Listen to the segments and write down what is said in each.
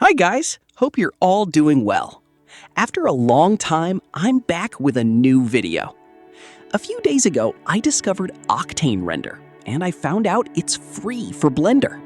Hi guys, hope you're all doing well. After a long time, I'm back with a new video. A few days ago, I discovered OctaneRender, and I found out it's free for Blender.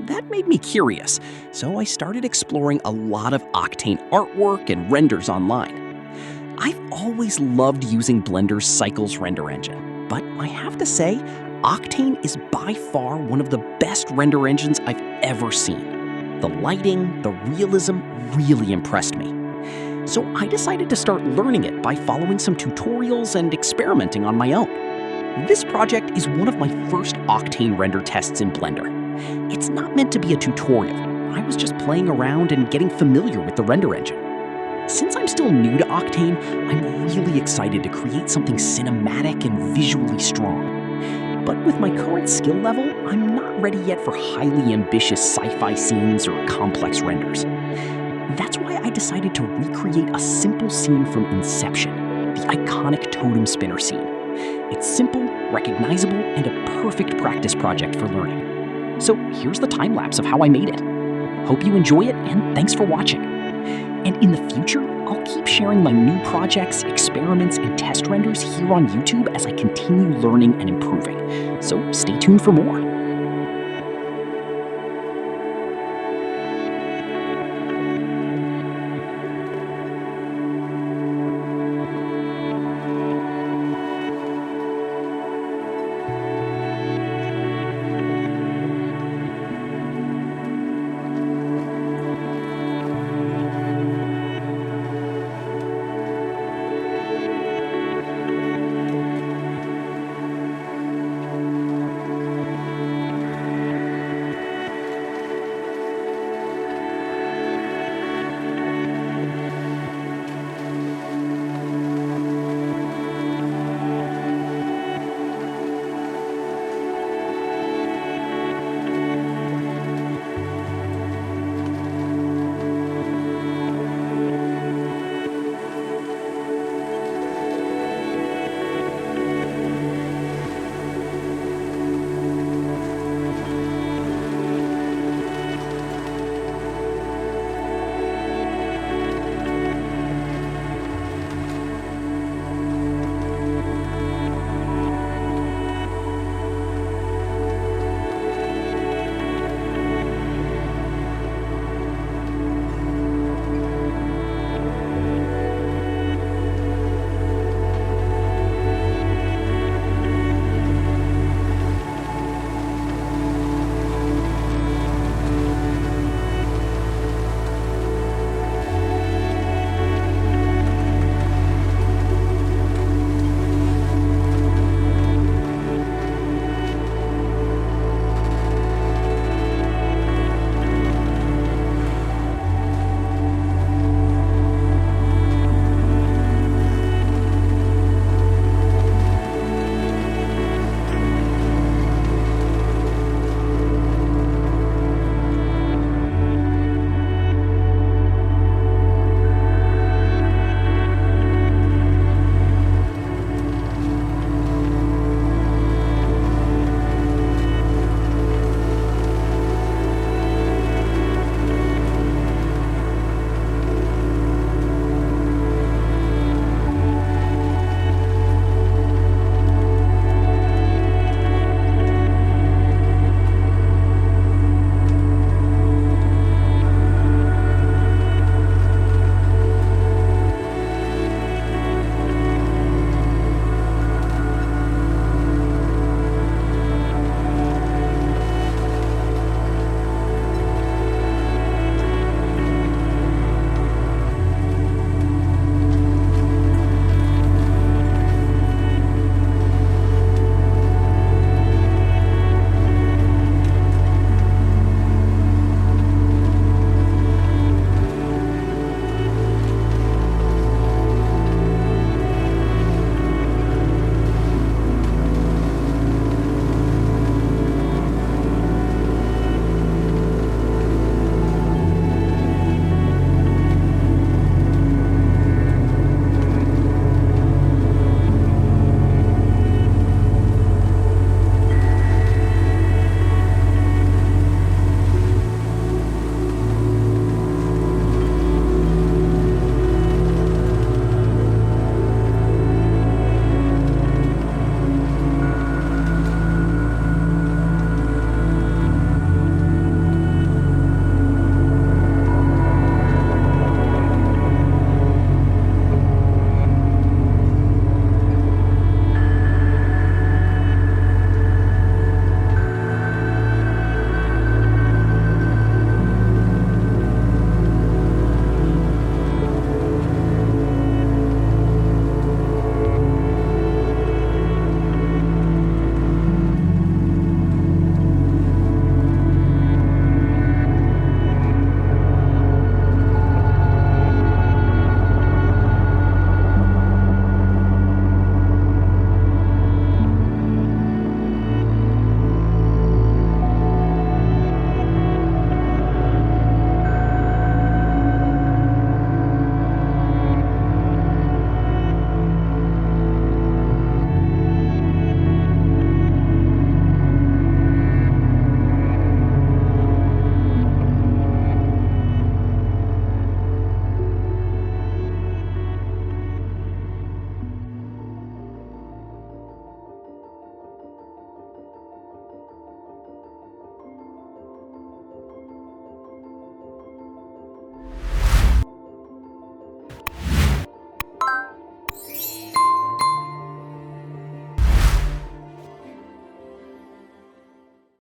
That made me curious, so I started exploring a lot of Octane artwork and renders online. I've always loved using Blender's Cycles render engine, but I have to say, Octane is by far one of the best render engines I've ever seen. The lighting, the realism really impressed me. So I decided to start learning it by following some tutorials and experimenting on my own. This project is one of my first Octane render tests in Blender. It's not meant to be a tutorial. I was just playing around and getting familiar with the render engine. Since I'm still new to Octane, I'm really excited to create something cinematic and visually strong. But with my current skill level, I'm not ready yet for highly ambitious sci-fi scenes or complex renders. That's why I decided to recreate a simple scene from Inception, the iconic totem spinner scene. It's simple, recognizable, and a perfect practice project for learning. So here's the time-lapse of how I made it. Hope you enjoy it, and thanks for watching. And in the future, I'll keep sharing my new projects, experiments, and test renders here on YouTube as I continue learning and improving. So stay tuned for more.